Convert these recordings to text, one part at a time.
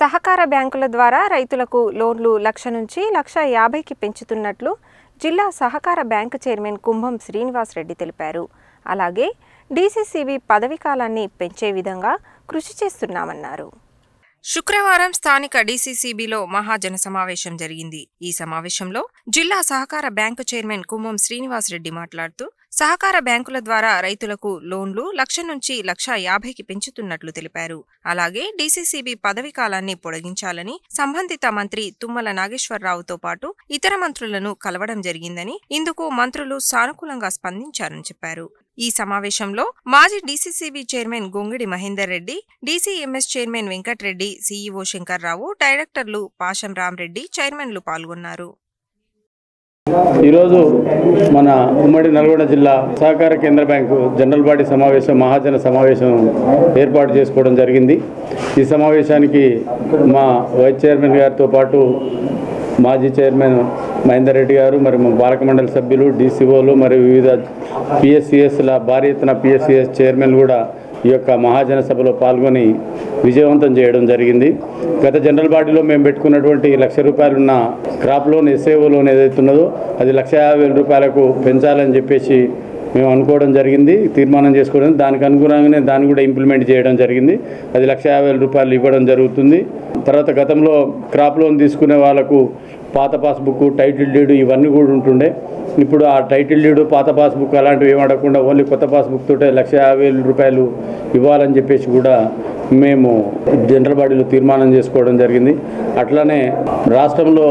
సహకార బ్యాంకుల ద్వారా రైతులకు లోన్లు 1,00,000 నుంచి 1,50,000కి పెంచుతున్నట్లు జిల్లా సహకార బ్యాంకు చైర్మన్ కుంభం శ్రీనివాస్ రెడ్డి తెలిపారు. అలాగే డీసీసీబీ పదవీ కాలాన్ని పెంచే విధంగా కృషి చేస్తున్నామన్నారు. శుక్రవారం స్థానిక డీసీసీబీలో మహాజన సమావేశం జరిగింది. ఈ సమావేశంలో జిల్లా సహకార బ్యాంకు చైర్మన్ కుంభం శ్రీనివాస్ రెడ్డి మాట్లాడుతూ సహకార బ్యాంకుల ద్వారా రైతులకు లోన్లు 1,00,000 నుంచి 1,50,000కి పెంచుతున్నట్లు తెలిపారు. అలాగే డీసీసీబీ పదవీ కాలాన్ని పొడిగించాలని సంబంధిత మంత్రి తుమ్మల నాగేశ్వరరావుతో పాటు ఇతర మంత్రులను కలవడం జరిగిందని, ఇందుకు మంత్రులు సానుకూలంగా స్పందించారని చెప్పారు. ఈ సమావేశంలో మాజీ DCCB chairman Gongidi Mahender Reddy, DCMS chairman Venkatreddy, CEO Shankarrao, డైరెక్టర్లు పాషం రామరెడ్డి, చైర్మన్లు పాల్గొన్నారు. ఈరోజు మన ఉమ్మడి నల్గొండ జిల్లా సహకార కేంద్ర బ్యాంకు జనరల్ బాడీ సమావేశం, మహాజన సమావేశం ఏర్పాటు చేసుకోవడం జరిగింది. ఈ సమావేశానికి మా వైస్ చైర్మన్ గారితో పాటు మాజీ చైర్మన్ మహేందర్ రెడ్డి గారు, మరి మా పాలక మండలి సభ్యులు, డీసీఓలు, మరియు వివిధ పిఎస్సిఎస్ల భారీ ఎత్తున పిఎస్సిఎస్ చైర్మన్ కూడా ఈ యొక్క మహాజన సభలో పాల్గొని విజయవంతం చేయడం జరిగింది. గత జనరల్ బాడీలో మేము పెట్టుకున్నటువంటి 1,00,000 రూపాయలున్న క్రాప్ లోన్, ఎస్ఏఓ లోన్ ఏదైతే ఉన్నదో అది 1,50,000 రూపాయలకు పెంచాలని చెప్పేసి మేము అనుకోవడం జరిగింది, తీర్మానం చేసుకోవడం. దానికి అనుగుణంగానే దాన్ని కూడా ఇంప్లిమెంట్ చేయడం జరిగింది. అది 1,50,000 రూపాయలు ఇవ్వడం జరుగుతుంది. తర్వాత గతంలో క్రాప్ లోన్ తీసుకునే వాళ్ళకు పాత పాస్బుక్, టైటిల్ డీడ్ ఇవన్నీ కూడా ఉంటుండే. ఇప్పుడు ఆ టైటిల్ డీడ్, పాత పాస్బుక్ అలాంటివి ఏమడకుండా ఓన్లీ కొత్త పాస్బుక్ తోటే 1,50,000 రూపాయలు ఇవ్వాలని చెప్పేసి కూడా మేము జనరల్ బాడీలో తీర్మానం చేసుకోవడం జరిగింది. అట్లానే రాష్ట్రంలో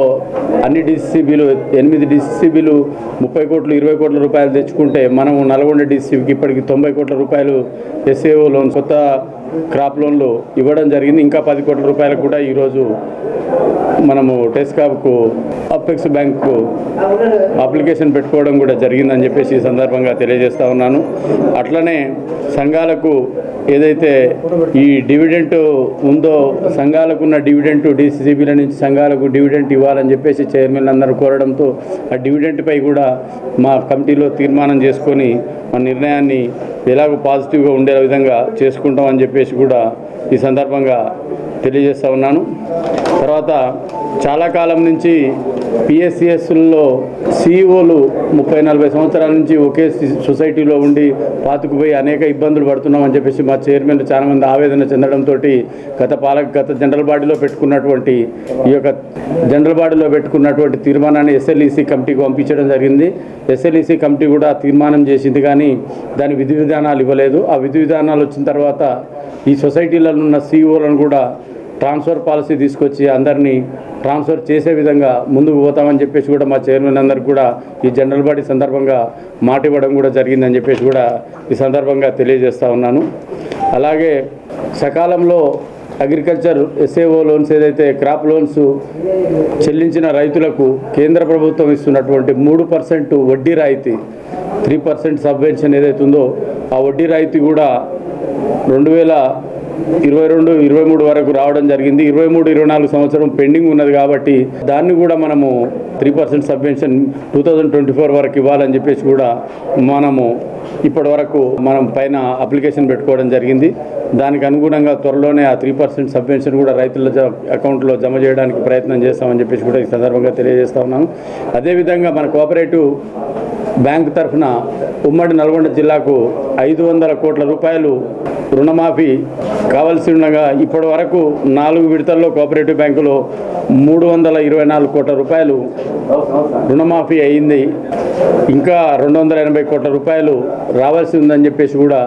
అన్ని డీసీసీబీలు 8 డీసీసీబీలు 30 కోట్లు 20 కోట్ల రూపాయలు తెచ్చుకుంటే మనం నల్గొండ డీసీసీబీకి ఇప్పటికి 90 కోట్ల రూపాయలు ఎస్ఏఓ లోన్, కొత్త క్రాప్ లోన్లు ఇవ్వడం జరిగింది. ఇంకా 10 కోట్ల రూపాయలకు కూడా ఈరోజు మనము టెస్కాబ్కు, అపెక్స్ బ్యాంకు అప్లికేషన్ పెట్టుకోవడం కూడా జరిగిందని చెప్పేసి ఈ సందర్భంగా తెలియజేస్తూ ఉన్నాను. అట్లనే సంఘాలకు ఏదైతే ఈ డివిడెంట్ ఉందో, సంఘాలకు ఉన్న డివిడెంట్ డీసీసీబీల నుంచి సంఘాలకు డివిడెంట్ ఇవ్వాలని చెప్పేసి చైర్మన్ అందరూ కోరడంతో ఆ డివిడెంట్పై కూడా మా కమిటీలో తీర్మానం చేసుకొని మా నిర్ణయాన్ని ఎలాగో పాజిటివ్గా ఉండే విధంగా చేసుకుంటామని చెప్పేసి కూడా ఈ సందర్భంగా తెలియజేస్తూ ఉన్నాను. తర్వాత చాలా కాలం నుంచి పిఎస్సిఎస్లో సీఈఓలు 30-40 సంవత్సరాల నుంచి ఒకే సొసైటీలో ఉండి పాతుకుపోయి అనేక ఇబ్బందులు పడుతున్నామని చెప్పేసి మా చైర్మన్లు చాలామంది ఆవేదన చెందడంతో గత జనరల్ బాడీలో పెట్టుకున్నటువంటి ఈ యొక్క జనరల్ బాడీలో పెట్టుకున్నటువంటి తీర్మానాన్ని ఎస్ఎల్ఈసి కమిటీకి పంపించడం జరిగింది. ఎస్ఎల్ఈసి కమిటీ కూడా తీర్మానం చేసింది, కానీ దాని విధి విధానాలు ఇవ్వలేదు. ఆ విధి విధానాలు వచ్చిన తర్వాత ఈ సొసైటీలలో ఉన్న సీఈఓలను కూడా ట్రాన్స్ఫర్ పాలసీ తీసుకొచ్చి అందరినీ ట్రాన్స్ఫర్ చేసే విధంగా ముందుకు పోతామని చెప్పేసి కూడా మా చైర్మన్ అందరికి కూడా ఈ జనరల్ బాడీ సందర్భంగా మాట ఇవ్వడం కూడా జరిగిందని చెప్పేసి కూడా ఈ సందర్భంగా తెలియజేస్తూ ఉన్నాను. అలాగే సకాలంలో అగ్రికల్చర్ ఎస్ఏఓ లోన్స్ ఏదైతే క్రాప్ లోన్స్ చెల్లించిన రైతులకు కేంద్ర ప్రభుత్వం ఇస్తున్నటువంటి 3% వడ్డీ రాయితీ, 3% సబ్వెన్షన్ ఏదైతే ఉందో ఆ వడ్డీ రాయితీ కూడా 2022-23 వరకు రావడం జరిగింది. 23-24 సంవత్సరం పెండింగ్ ఉన్నది కాబట్టి దాన్ని కూడా మనము 3% సబ్వెన్షన్ 2024 వరకు ఇవ్వాలని చెప్పేసి కూడా మనము ఇప్పటి వరకు మనం పైన అప్లికేషన్ పెట్టుకోవడం జరిగింది. దానికి అనుగుణంగా త్వరలోనే ఆ 3% సబ్వెన్షన్ కూడా రైతుల అకౌంట్లో జమ చేయడానికి ప్రయత్నం చేస్తామని చెప్పేసి కూడా ఈ సందర్భంగా తెలియజేస్తా ఉన్నాము. అదేవిధంగా మన కోఆపరేటివ్ బ్యాంక్ తరఫున ఉమ్మడి నల్గొండ జిల్లాకు 500 కోట్ల రూపాయలు రుణమాఫీ కావాల్సి ఉండగా ఇప్పటి వరకు 4 విడతల్లో కోఆపరేటివ్ బ్యాంకులో 324 కోట్ల రూపాయలు రుణమాఫీ అయింది. ఇంకా 280 కోట్ల రూపాయలు రావాల్సి ఉందని చెప్పేసి కూడా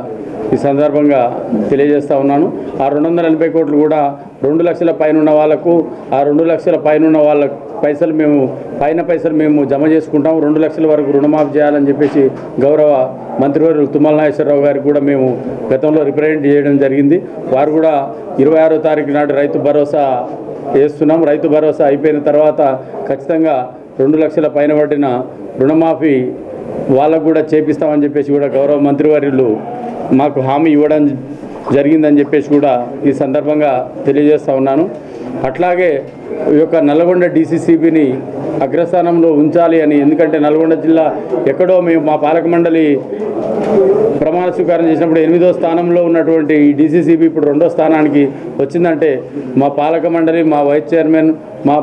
ఈ సందర్భంగా తెలియజేస్తూ ఉన్నాను. ఆ 280 కోట్లు కూడా 2 లక్షల పైన ఉన్న వాళ్ళకు, ఆ 2 లక్షల పైన ఉన్న వాళ్ళ పైసలు మేము జమ చేసుకుంటాము. 2 లక్షల వరకు రుణమాఫీ చేయాలని చెప్పేసి గౌరవ మంత్రివర్యులు తుమ్మల నాగేశ్వరరావు గారికి కూడా మేము గతంలో రిప్రజెంట్ చేయడం జరిగింది. వారు కూడా 26వ తారీఖు నాడు రైతు భరోసా వేస్తున్నాం. రైతు భరోసా అయిపోయిన తర్వాత ఖచ్చితంగా 2 లక్షల పైన పడిన రుణమాఫీ వాళ్ళకు కూడా చేపిస్తామని చెప్పేసి కూడా గౌరవ మంత్రివర్యులు మాకు హామీ ఇవ్వడం జరిగిందని చెప్పేసి కూడా ఈ సందర్భంగా తెలియజేస్తూ ఉన్నాను. అట్లాగే ఈ యొక్క నల్గొండ డీసీసీబీని అగ్రస్థానంలో ఉంచాలి అని. ఎందుకంటే నల్గొండ జిల్లా ఎక్కడో మేము మా పాలక మండలి ప్రమాణ స్వీకారం చేసినప్పుడు 8వ స్థానంలో ఉన్నటువంటి ఈ డీసీసీబీ ఇప్పుడు 2వ స్థానానికి వచ్చిందంటే మా పాలక మండలి, మా వైస్ చైర్మన్, మా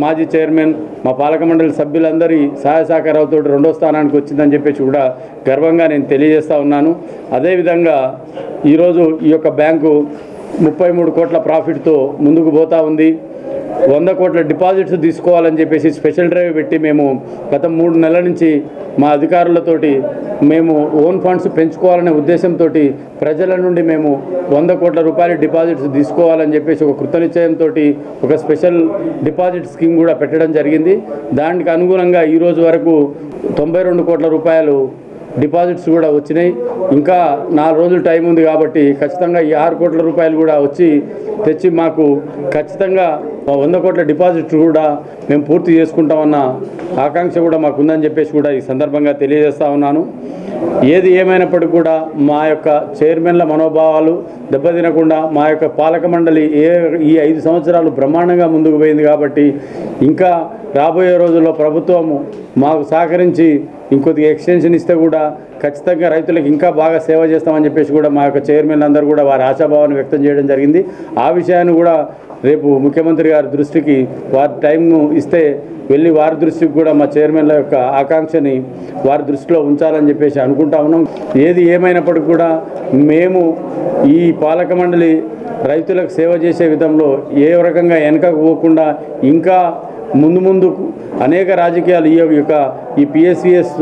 మాజీ చైర్మన్, మా పాలక మండలి సభ్యులందరి సహాయ సహకారాలతో 2వ స్థానానికి వచ్చిందని చెప్పేసి కూడా గర్వంగా నేను తెలియజేస్తూ ఉన్నాను. అదేవిధంగా ఈరోజు ఈ యొక్క బ్యాంకు 33 కోట్ల ప్రాఫిట్తో ముందుకు పోతూ ఉంది. 100 కోట్ల డిపాజిట్స్ తీసుకోవాలని చెప్పేసి స్పెషల్ డ్రైవ్ పెట్టి మేము గత 3 నెలల నుంచి మా అధికారులతోటి మేము ఓన్ ఫండ్స్ పెంచుకోవాలనే ఉద్దేశంతో ప్రజల నుండి మేము 100 కోట్ల రూపాయల డిపాజిట్స్ తీసుకోవాలని చెప్పేసి ఒక కృతనిశ్చయంతో ఒక స్పెషల్ డిపాజిట్ స్కీమ్ కూడా పెట్టడం జరిగింది. దానికి అనుగుణంగా ఈరోజు వరకు 92 కోట్ల రూపాయలు డిపాజిట్స్ కూడా వచ్చినాయి. ఇంకా 4 రోజులు టైం ఉంది కాబట్టి ఖచ్చితంగా ఈ 6 కోట్ల రూపాయలు కూడా తెచ్చి మాకు ఖచ్చితంగా 100 కోట్ల డిపాజిట్ కూడా మేము పూర్తి చేసుకుంటామన్న ఆకాంక్ష కూడా మాకు ఉందని చెప్పేసి కూడా ఈ సందర్భంగా తెలియజేస్తూ ఉన్నాను. ఏది ఏమైనప్పటికీ కూడా మా యొక్క చైర్మన్ల మనోభావాలు దెబ్బతినకుండా మా యొక్క పాలక మండలి ఈ 5 సంవత్సరాలు బ్రహ్మాండంగా ముందుకు పోయింది కాబట్టి ఇంకా రాబోయే రోజుల్లో ప్రభుత్వము మాకు సహకరించి ఇంకొద్దిగా ఎక్స్టెన్షన్ ఇస్తే కూడా ఖచ్చితంగా రైతులకు ఇంకా బాగా సేవ చేస్తామని చెప్పేసి కూడా మా యొక్క చైర్మన్ అందరూ కూడా వారి ఆశాభావాన్ని వ్యక్తం చేయడం జరిగింది. ఆ విషయాన్ని కూడా రేపు ముఖ్యమంత్రి గారి దృష్టికి వారి టైంను ఇస్తే వెళ్ళి వారి దృష్టికి కూడా మా చైర్మన్ల యొక్క ఆకాంక్షని వారి దృష్టిలో ఉంచాలని చెప్పేసి అనుకుంటా ఉన్నాం. ఏది ఏమైనప్పటికీ కూడా మేము ఈ పాలక మండలి రైతులకు సేవ చేసే విధంలో ఏ రకంగా వెనకకు పోకుండా ఇంకా ముందు అనేక రాజకీయాలు ఈ పిఎస్సిఎస్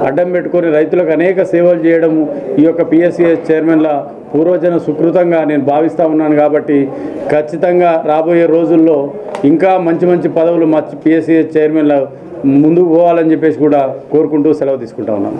అడ్డం పెట్టుకొని రైతులకు అనేక సేవలు చేయడము ఈ యొక్క పిఎస్సిఎస్ చైర్మన్ల పూర్వజన సుకృతంగా నేను భావిస్తూ ఉన్నాను. కాబట్టి ఖచ్చితంగా రాబోయే రోజుల్లో ఇంకా మంచి పదవులు మా పిఎస్సిఎస్ చైర్మన్ల ముందుకు పోవాలని చెప్పేసి కూడా కోరుకుంటూ సెలవు తీసుకుంటా ఉన్నాను.